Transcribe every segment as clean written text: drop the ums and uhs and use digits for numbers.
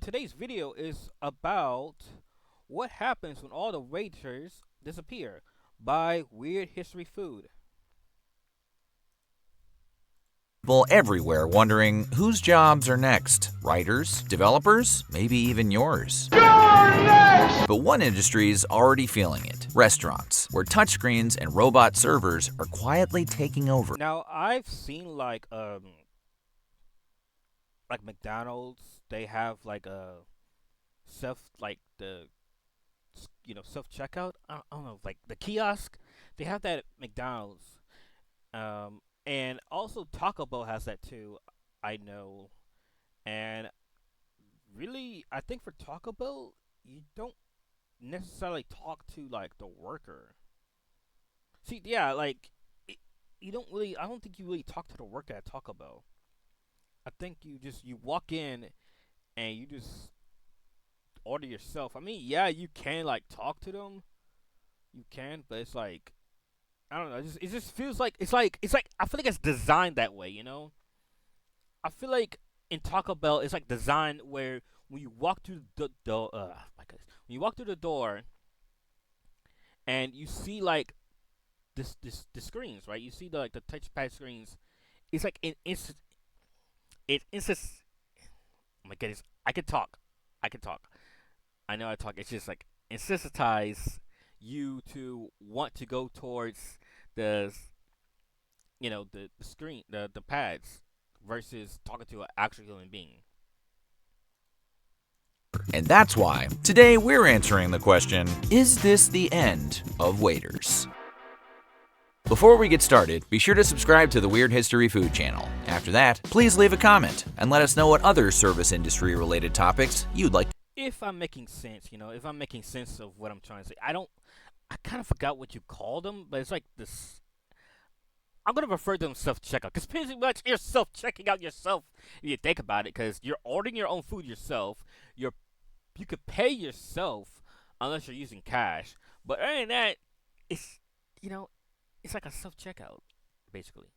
today's video is about what happens when all the waiters disappear by Weird History Food. People everywhere wondering whose jobs are next. Writers, developers, maybe even yours. But one industry's already feeling it. Restaurants, where touchscreens and robot servers are quietly taking over. Now I've seen like McDonald's, they have like a self like the self checkout. I don't know, like the kiosk. They have that at McDonald's. And also Taco Bell has that too. I know. And really, I think for Taco Bell, you don't necessarily talk to like the worker. See, yeah, like you don't really. I don't think you really talk to the worker at Taco Bell. I think you walk in and you just order yourself. I mean, yeah, you can like talk to them. You can, but it's like I don't know. It just feels like it's like I feel like it's designed that way. I feel like in Taco Bell it's like designed where when you walk through my goodness, when you walk through the door and you see like the screens, right? You see the touchpad screens. It's like it insists. Oh my goodness, I can talk. I can talk. I know I talk. It's just like insensitize you to want to go towards the the screen, the pads, versus talking to an actual human being. And that's why today we're answering the question, is this the end of waiters? Before we get started, be sure to subscribe to the Weird History Food channel. After that, please leave a comment and let us know what other service industry related topics you'd like. If I'm making sense, if I'm making sense of what I'm trying to say. I kind of forgot what you called them, but it's like this. I'm gonna refer to them self-checkout because pretty much you're self-checking out yourself if you think about it. Because you're ordering your own food yourself. You could pay yourself unless you're using cash. But other than that, it's it's like a self-checkout basically.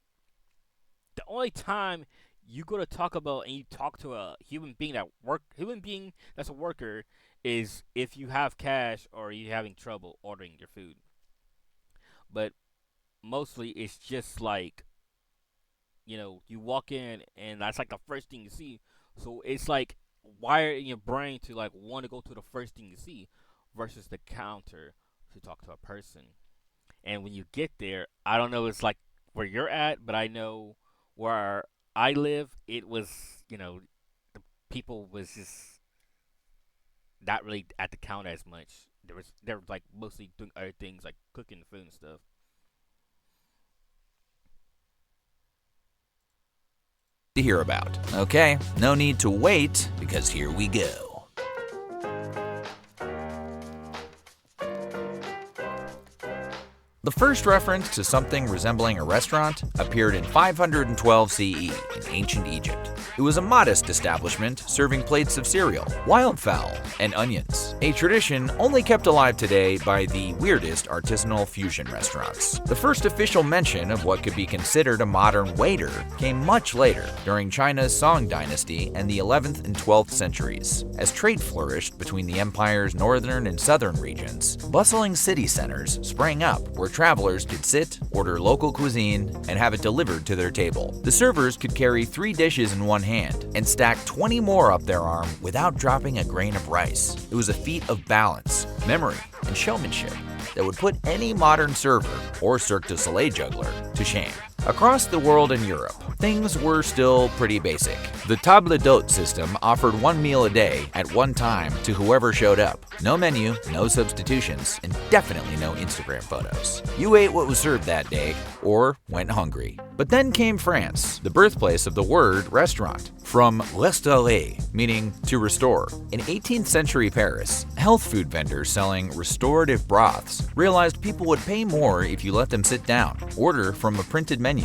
The only time you go to Taco Bell and you talk to a human being that's a worker is if you have cash or you're having trouble ordering your food. But mostly it's just like you walk in and that's like the first thing you see. So it's like wired in your brain to like want to go to the first thing you see versus the counter to talk to a person. And when you get there, I don't know, it's like where you're at, but I know where I live, it was, the people was just not really at the counter as much. They were like mostly doing other things like cooking food and stuff. To hear about. Okay, no need to wait because here we go. The first reference to something resembling a restaurant appeared in 512 CE in ancient Egypt. It was a modest establishment serving plates of cereal, wildfowl, and onions, a tradition only kept alive today by the weirdest artisanal fusion restaurants. The first official mention of what could be considered a modern waiter came much later, during China's Song dynasty and the 11th and 12th centuries. As trade flourished between the empire's northern and southern regions, bustling city centers sprang up where travelers could sit, order local cuisine, and have it delivered to their table. The servers could carry 3 dishes in one hand and stack 20 more up their arm without dropping a grain of rice. It was a feat of balance, memory, and showmanship that would put any modern server or Cirque du Soleil juggler to shame. Across the world and Europe, things were still pretty basic. The table d'hôte system offered 1 meal a day at one time to whoever showed up. No menu, no substitutions, and definitely no Instagram photos. You ate what was served that day, or went hungry. But then came France, the birthplace of the word restaurant, from restaurer, meaning to restore. In 18th century Paris, health food vendors selling restorative broths realized people would pay more if you let them sit down, order from a printed menu,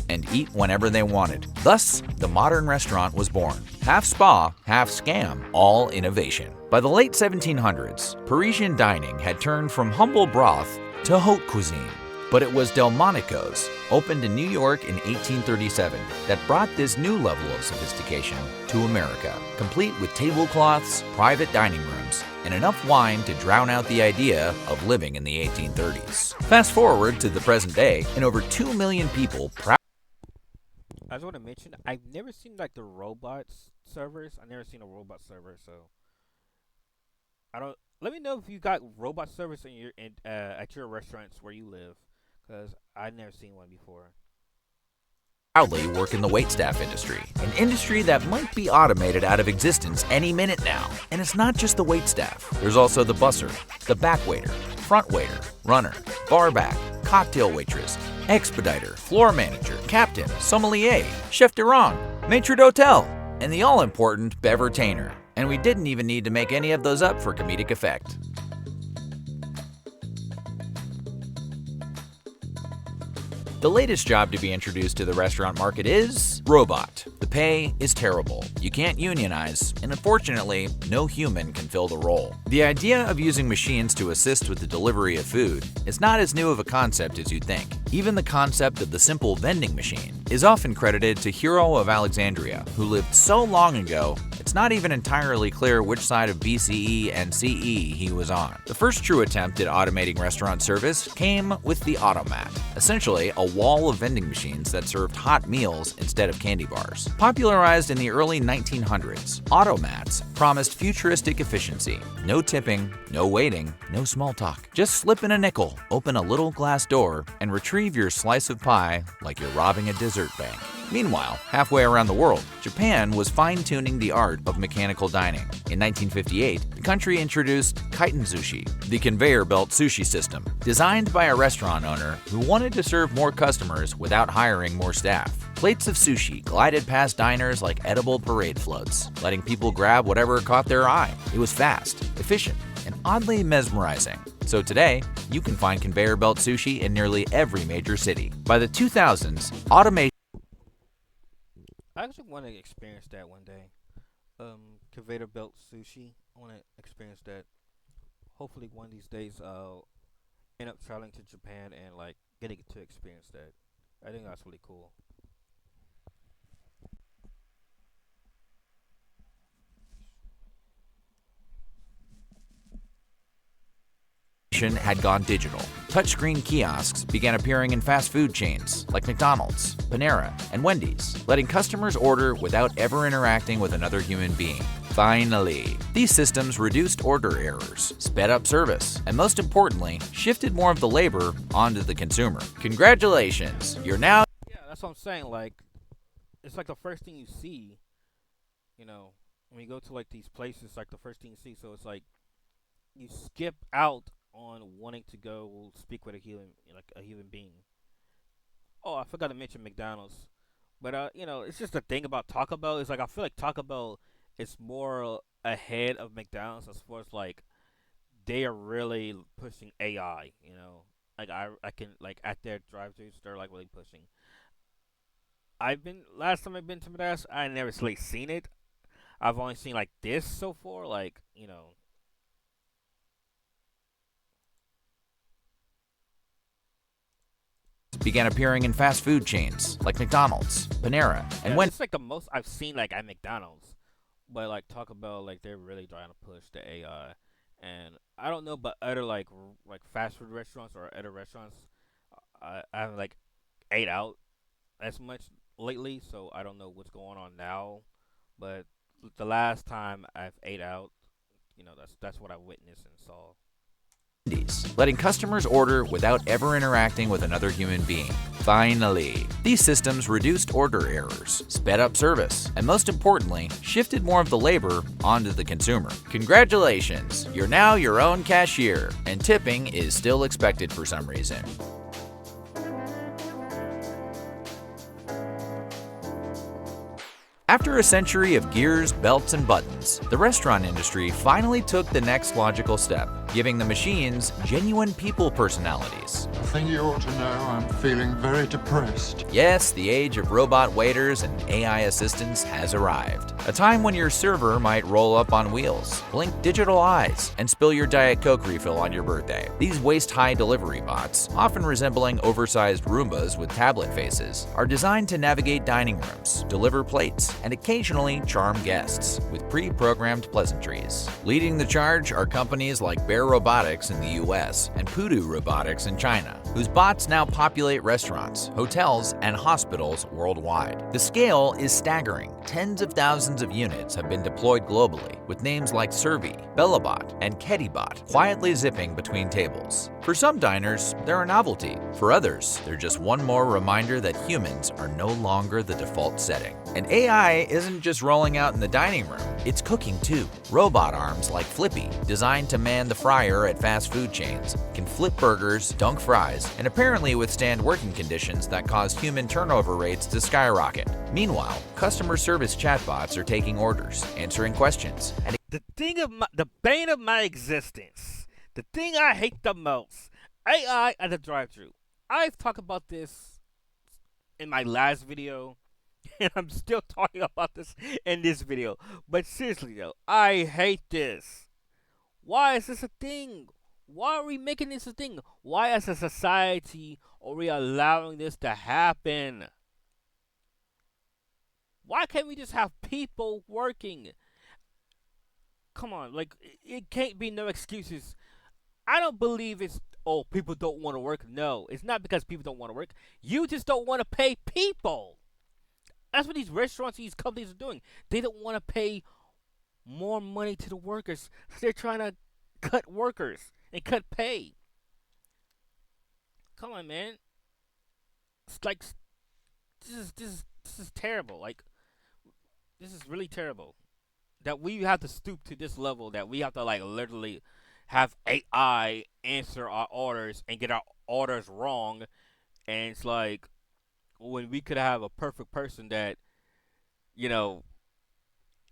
and eat whenever they wanted. Thus, the modern restaurant was born. Half spa, half scam, all innovation. By the late 1700s, Parisian dining had turned from humble broth to haute cuisine. But it was Delmonico's, opened in New York in 1837, that brought this new level of sophistication to America, complete with tablecloths, private dining rooms, and enough wine to drown out the idea of living in the 1830s. Fast forward to the present day, and over 2 million people I just want to mention, I've never seen like the robots servers. I've never seen a robot server, so I don't. Let me know if you got robot servers in your at your restaurants where you live, because I've never seen one before. proudly work in the waitstaff industry, an industry that might be automated out of existence any minute now. And it's not just the waitstaff. There's also the busser, the back waiter, front waiter, runner, bar back, cocktail waitress, expediter, floor manager, captain, sommelier, chef de rang, maitre d'hotel, and the all-important bevertainer. And we didn't even need to make any of those up for comedic effect. The latest job to be introduced to the restaurant market is robot. The pay is terrible. You can't unionize, and unfortunately, no human can fill the role. The idea of using machines to assist with the delivery of food is not as new of a concept as you'd think. Even the concept of the simple vending machine is often credited to Hero of Alexandria, who lived so long ago, it's not even entirely clear which side of BCE and CE he was on. The first true attempt at automating restaurant service came with the automat, essentially a wall of vending machines that served hot meals instead of candy bars. Popularized in the early 1900s, automats promised futuristic efficiency. No tipping, no waiting, no small talk. Just slip in a nickel, open a little glass door, and retrieve your slice of pie like you're robbing a dessert bank. Meanwhile, halfway around the world, Japan was fine-tuning the art of mechanical dining. In 1958, the country introduced kaiten sushi, the conveyor belt sushi system, designed by a restaurant owner who wanted to serve more customers without hiring more staff. Plates of sushi glided past diners like edible parade floats, letting people grab whatever caught their eye. It was fast, efficient, and oddly mesmerizing. So today, you can find conveyor belt sushi in nearly every major city. By the 2000s, automation I actually want to experience that one day. Conveyor belt sushi. I want to experience that. Hopefully, one of these days, I'll end up traveling to Japan and like getting to experience that. I think that's really cool. had gone digital. Touchscreen kiosks began appearing in fast food chains like McDonald's, Panera, and Wendy's, letting customers order without ever interacting with another human being. Finally, these systems reduced order errors, sped up service, and most importantly, shifted more of the labor onto the consumer. Congratulations, you're now... Yeah, that's what I'm saying. Like, it's like the first thing you see, you know, when you go to like these places, it's like the first thing you see. So it's like you skip out on wanting to go speak with a human, like a human being. Oh, I forgot to mention McDonald's, but you know, it's just the thing about Taco Bell is like I feel like Taco Bell is more ahead of McDonald's as far as like they are really pushing AI. You know, like I can like at their drive-thrus they're like really pushing. I've been last time I've been to McDonald's, I never really seen it. I've only seen like this so far, like you know. began appearing in fast food chains like McDonald's, Panera, and Yeah, it's like the most I've seen like at McDonald's, but like Taco Bell, like they're really trying to push the AI, and I don't know, but other like fast food restaurants or other restaurants, I haven't like ate out as much lately, so I don't know what's going on now, but the last time I've ate out, you know, that's what I witnessed and saw. letting customers order without ever interacting with another human being. Finally, these systems reduced order errors, sped up service, and most importantly, shifted more of the labor onto the consumer. Congratulations, you're now your own cashier, and tipping is still expected for some reason. After a century of gears, belts, and buttons, the restaurant industry finally took the next logical step, giving the machines genuine people personalities. I think you ought to know I'm feeling very depressed. Yes, the age of robot waiters and AI assistants has arrived. A time when your server might roll up on wheels, blink digital eyes, and spill your Diet Coke refill on your birthday. These waist-high delivery bots, often resembling oversized Roombas with tablet faces, are designed to navigate dining rooms, deliver plates, and occasionally charm guests with pre-programmed pleasantries. Leading the charge are companies like Bear Robotics in the U.S. and Pudu Robotics in China, whose bots now populate restaurants, hotels, and hospitals worldwide. The scale is staggering. Tens of thousands of units have been deployed globally, with names like Servi, Bellabot, and Kedibot quietly zipping between tables. For some diners, they're a novelty. For others, they're just one more reminder that humans are no longer the default setting. And AI isn't just rolling out in the dining room, it's cooking too. Robot arms like Flippy, designed to man the fryer at fast food chains, can flip burgers, dunk fries, and apparently withstand working conditions that cause human turnover rates to skyrocket. Meanwhile, customer service chatbots are taking orders, answering questions, and The bane of my existence, the thing I hate the most, AI at the drive-thru. I've talked about this in my last video, and I'm still talking about this in this video. But seriously though, I hate this. Why is this a thing? Why are we making this a thing? Why as a society are we allowing this to happen? Why can't we just have people working? Come on, like it can't be no excuses. I don't believe it's oh people don't want to work. No, it's not because people don't want to work. You just don't want to pay people. That's what these restaurants, these companies are doing. They don't want to pay more money to the workers. So they're trying to cut workers and cut pay. Come on, man. It's like this is terrible. Like this is really terrible. That we have to stoop to this level. That we have to like literally have AI answer our orders and get our orders wrong. And it's like when we could have a perfect person that you know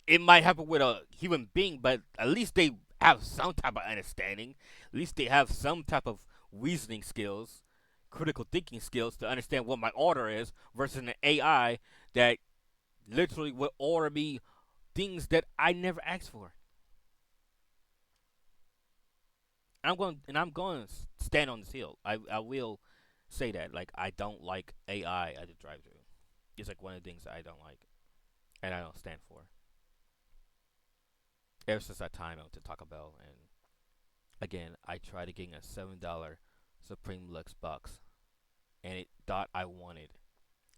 it might happen with a human being, but at least they have some type of understanding. At least they have some type of reasoning skills, critical thinking skills to understand what my order is versus an AI that literally will order me things that I never asked for. I'm going to stand on this hill. I will say that like I don't like AI at the drive-thru. It's like one of the things I don't like and I don't stand for. Ever since that time I went to Taco Bell and again I tried to get a $7 Supreme Lux box and it thought I wanted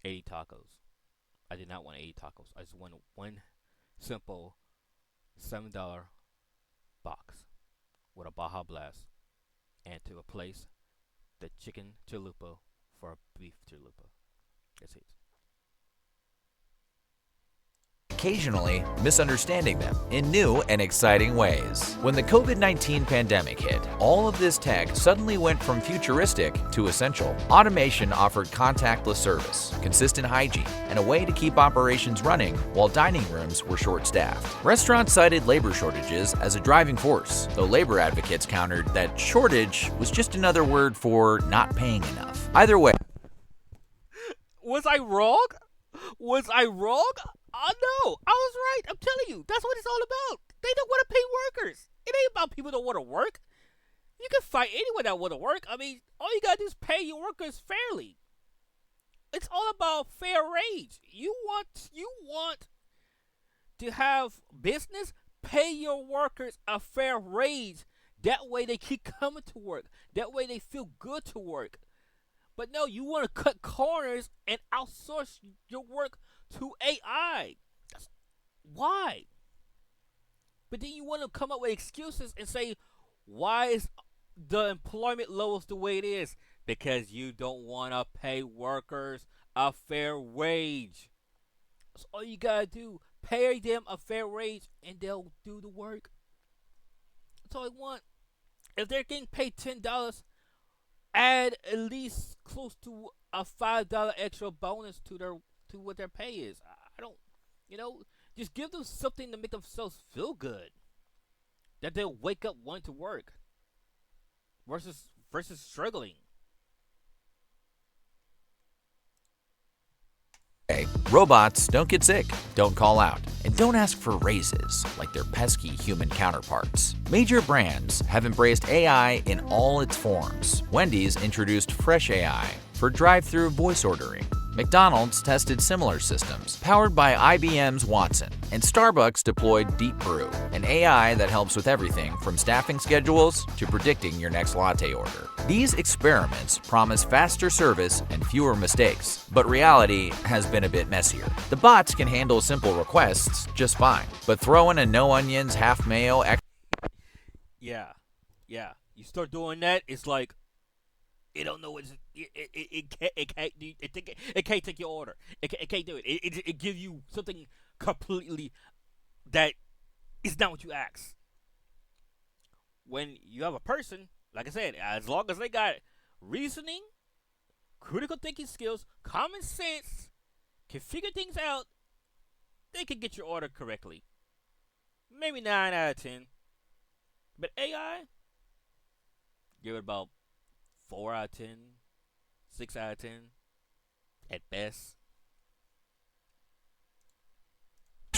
80 tacos. I did not want 80 tacos. I just wanted one simple $7 box with a Baja Blast and to replace the chicken chalupa for a beef chalupa. That's it. occasionally misunderstanding them in new and exciting ways. When the COVID-19 pandemic hit, all of this tech suddenly went from futuristic to essential. Automation offered contactless service, consistent hygiene, and a way to keep operations running while dining rooms were short-staffed. Restaurants cited labor shortages as a driving force, though labor advocates countered that shortage was just another word for not paying enough. Either way, Was I wrong? Was I wrong? No, I was right. I'm telling you, that's what it's all about. They don't want to pay workers. It ain't about people don't want to work. You can fight anyone that want to work. I mean, all you gotta do is pay your workers fairly. It's all about fair wage. You want to have business, pay your workers a fair wage. That way they keep coming to work. That way they feel good to work. But no, you want to cut corners and outsource your work to AI. Why? But then you want to come up with excuses and say, why is the employment levels the way it is? Because you don't want to pay workers a fair wage. That's all you got to do. Pay them a fair wage and they'll do the work. That's all I want. If they're getting paid $10, add at least close to a $5 extra bonus to what their pay is. I don't, just give them something to make themselves feel good. That they'll wake up wanting to work versus struggling. Robots don't get sick, don't call out, and don't ask for raises like their pesky human counterparts. Major brands have embraced AI in all its forms. Wendy's introduced Fresh AI for drive-through voice ordering. McDonald's tested similar systems, powered by IBM's Watson, and Starbucks deployed Deep Brew, an AI that helps with everything from staffing schedules to predicting your next latte order. These experiments promise faster service and fewer mistakes, but reality has been a bit messier. The bots can handle simple requests just fine, but throw in a no onions, half mayo, Yeah, yeah. You start doing that, it's like it don't know what's it can't take your order. It can't do it. It gives you something completely that is not what you ask. When you have a person, like I said, as long as they got reasoning, critical thinking skills, common sense, can figure things out, they can get your order correctly. Maybe 9 out of 10. But AI, give it about 4 out of 10, 6 out of 10 at best.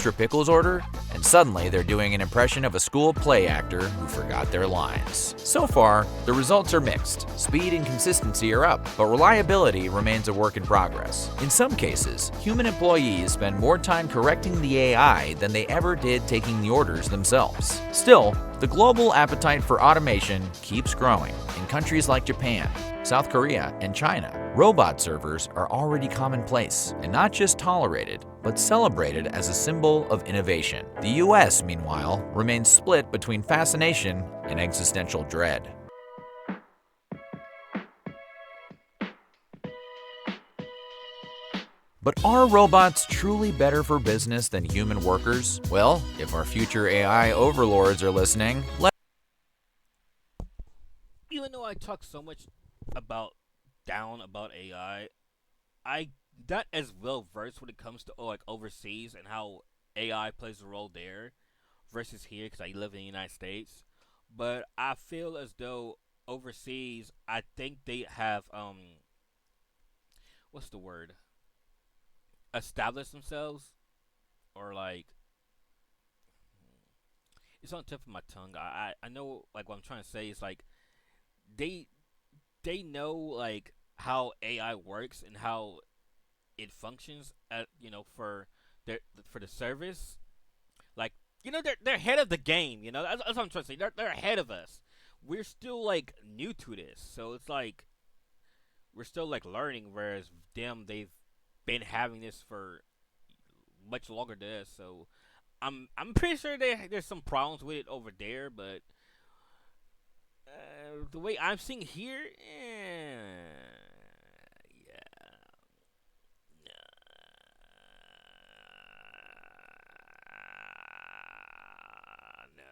extra pickles order, and suddenly they're doing an impression of a school play actor who forgot their lines. So far, the results are mixed. Speed and consistency are up, but reliability remains a work in progress. In some cases, human employees spend more time correcting the AI than they ever did taking the orders themselves. Still, the global appetite for automation keeps growing. In countries like Japan, South Korea, and China, robot servers are already commonplace and not just tolerated, but celebrated as a symbol of innovation. The U.S., meanwhile, remains split between fascination and existential dread. But are robots truly better for business than human workers? Well, if our future AI overlords are listening, Even though I talk so much about about I not as well versed when it comes to like overseas and how AI plays a role there versus here because I live in the United States. But I feel as though overseas, I think they have what's the word? Established themselves or like it's on the tip of my tongue. I know like what I'm trying to say is like they they know like how AI works and how it functions at their for the service. Like they're ahead of the game. That's what I'm trying to say. They're ahead of us. We're still like new to this, so it's like we're still like learning. Whereas them, they've been having this for much longer than us. So I'm pretty sure there's some problems with it over there, but the way I'm seeing here, yeah, no.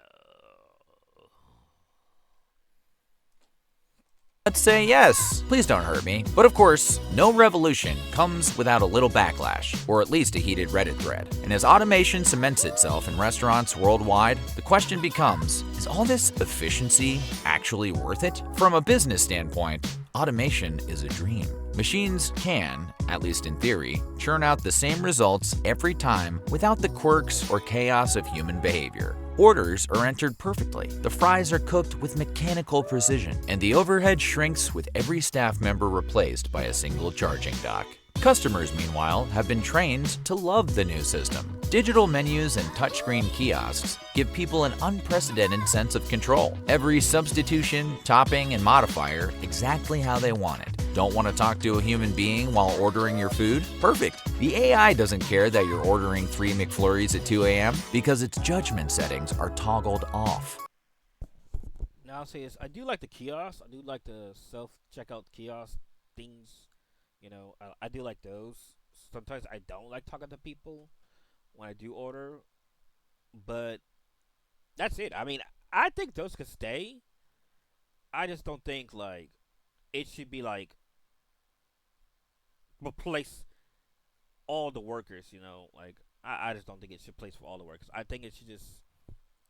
let's say yes. Please don't hurt me. But of course, no revolution comes without a little backlash, or at least a heated Reddit thread. And as automation cements itself in restaurants worldwide, the question becomes, is all this efficiency actually worth it? From a business standpoint, automation is a dream. Machines can, at least in theory, churn out the same results every time without the quirks or chaos of human behavior. Orders are entered perfectly, the fries are cooked with mechanical precision, and the overhead shrinks with every staff member replaced by a single charging dock. Customers, meanwhile, have been trained to love the new system. Digital menus and touchscreen kiosks give people an unprecedented sense of control. Every substitution, topping, and modifier exactly how they want it. Don't want to talk to a human being while ordering your food? Perfect. The AI doesn't care that you're ordering 3 McFlurries at 2 a.m. because its judgment settings are toggled off. Now I'll say this: I do like the kiosks. I do like the self checkout kiosk things. I do like those. Sometimes I don't like talking to people when I do order, but that's it. I mean, I think those could stay. I just don't think like it should be like replace all the workers. Like I just don't think it should place for all the workers. I think it should just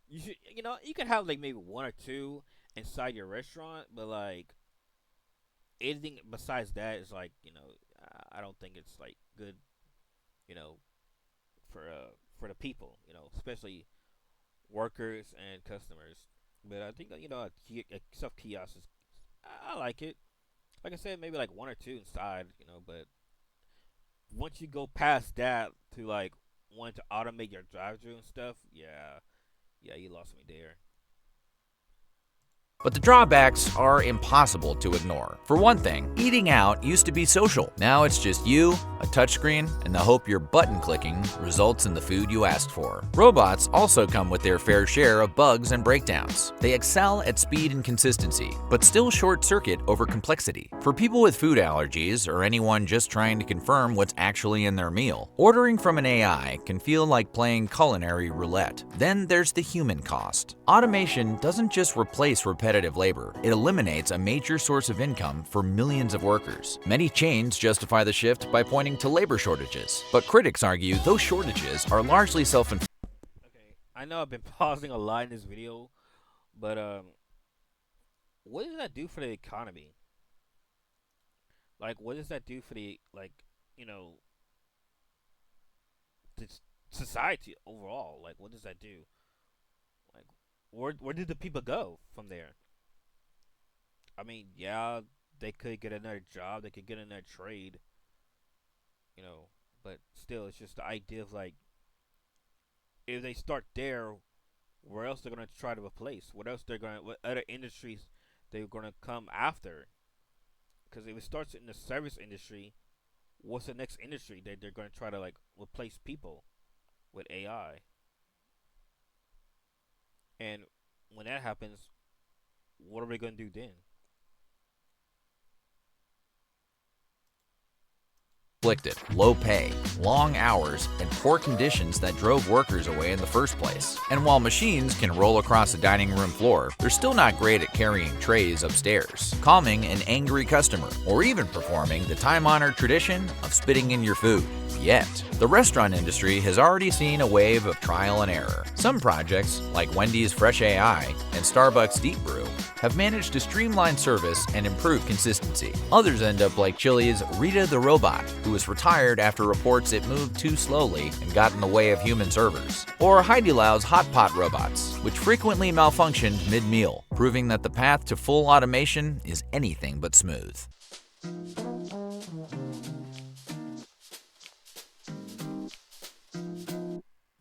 you can have like maybe one or two inside your restaurant, but like anything besides that is like I don't think it's like good you know, for the people, especially workers and customers. But I think a self kiosk is, I like it. Like I said, maybe like one or two inside, but once you go past that to like wanting to automate your drive-through and stuff, yeah, you lost me there. But the drawbacks are impossible to ignore. For one thing, eating out used to be social. Now it's just you, a touchscreen, and the hope your button clicking results in the food you asked for. Robots also come with their fair share of bugs and breakdowns. They excel at speed and consistency, but still short-circuit over complexity. For people with food allergies or anyone just trying to confirm what's actually in their meal, ordering from an AI can feel like playing culinary roulette. Then there's the human cost. Automation doesn't just replace repetitive labor, it eliminates a major source of income for millions of workers. Many chains justify the shift by pointing to labor shortages, but critics argue those shortages are largely self-inflicted. Okay, I know I've been pausing a lot in this video, but what does that do for the economy? Like, what does that do for the you know the society overall? Like, what does that do? Like, where did the people go from there? I mean, yeah, they could get another job, they could get another trade, you know, but still, it's just the idea of like, if they start there, where else they're gonna try to replace? What other industries they're gonna come after? Because if it starts in the service industry, what's the next industry that they're gonna try to like replace people with AI? And when that happens, what are we gonna do then? Low pay, long hours, and poor conditions that drove workers away in the first place. And while machines can roll across the dining room floor, they're still not great at carrying trays upstairs, calming an angry customer, or even performing the time-honored tradition of spitting in your food. Yet, the restaurant industry has already seen a wave of trial and error. Some projects, like Wendy's Fresh AI and Starbucks Deep Brew, have managed to streamline service and improve consistency. Others end up like Chili's Rita the Robot, who was retired after reports it moved too slowly and got in the way of human servers. Or Haidilau's Hot Pot robots, which frequently malfunctioned mid-meal, proving that the path to full automation is anything but smooth.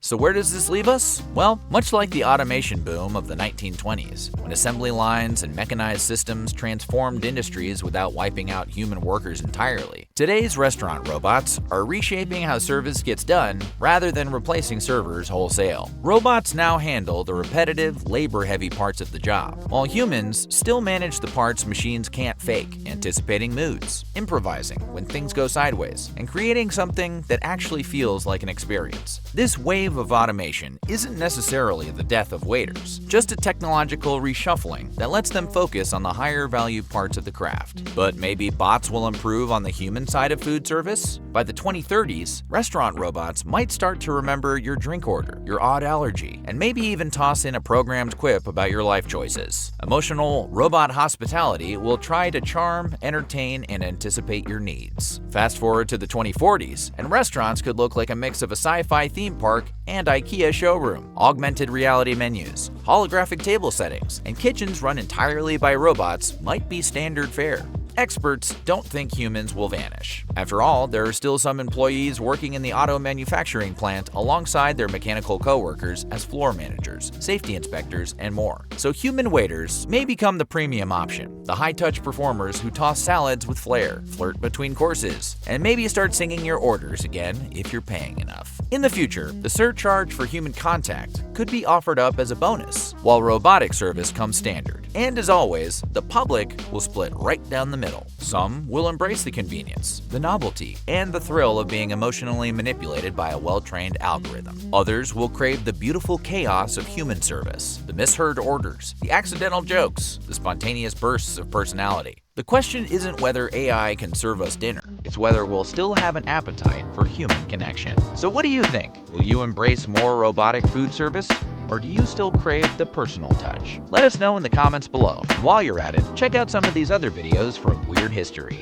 So where does this leave us? Well, much like the automation boom of the 1920s, when assembly lines and mechanized systems transformed industries without wiping out human workers entirely, today's restaurant robots are reshaping how service gets done rather than replacing servers wholesale. Robots now handle the repetitive, labor-heavy parts of the job, while humans still manage the parts machines can't fake, anticipating moods, improvising when things go sideways, and creating something that actually feels like an experience. This wave of automation isn't necessarily the death of waiters, just a technological reshuffling that lets them focus on the higher value parts of the craft. But maybe bots will improve on the human side of food service? By the 2030s, restaurant robots might start to remember your drink order, your odd allergy, and maybe even toss in a programmed quip about your life choices. Emotional robot hospitality will try to charm, entertain, and anticipate your needs. Fast forward to the 2040s, and restaurants could look like a mix of a sci-fi theme park and IKEA showroom, augmented reality menus, holographic table settings, and kitchens run entirely by robots might be standard fare. Experts don't think humans will vanish. After all, there are still some employees working in the auto manufacturing plant alongside their mechanical coworkers as floor managers, safety inspectors, and more. So human waiters may become the premium option, the high-touch performers who toss salads with flair, flirt between courses, and maybe start singing your orders again if you're paying enough. In the future, the surcharge for human contact could be offered up as a bonus, while robotic service comes standard. And as always, the public will split right down the middle. Some will embrace the convenience, the novelty, and the thrill of being emotionally manipulated by a well-trained algorithm. Others will crave the beautiful chaos of human service, the misheard orders, the accidental jokes, the spontaneous bursts of personality. The question isn't whether AI can serve us dinner, it's whether we'll still have an appetite for human connection. So what do you think? Will you embrace more robotic food service? Or do you still crave the personal touch? Let us know in the comments below. And while you're at it, check out some of these other videos from Weird History.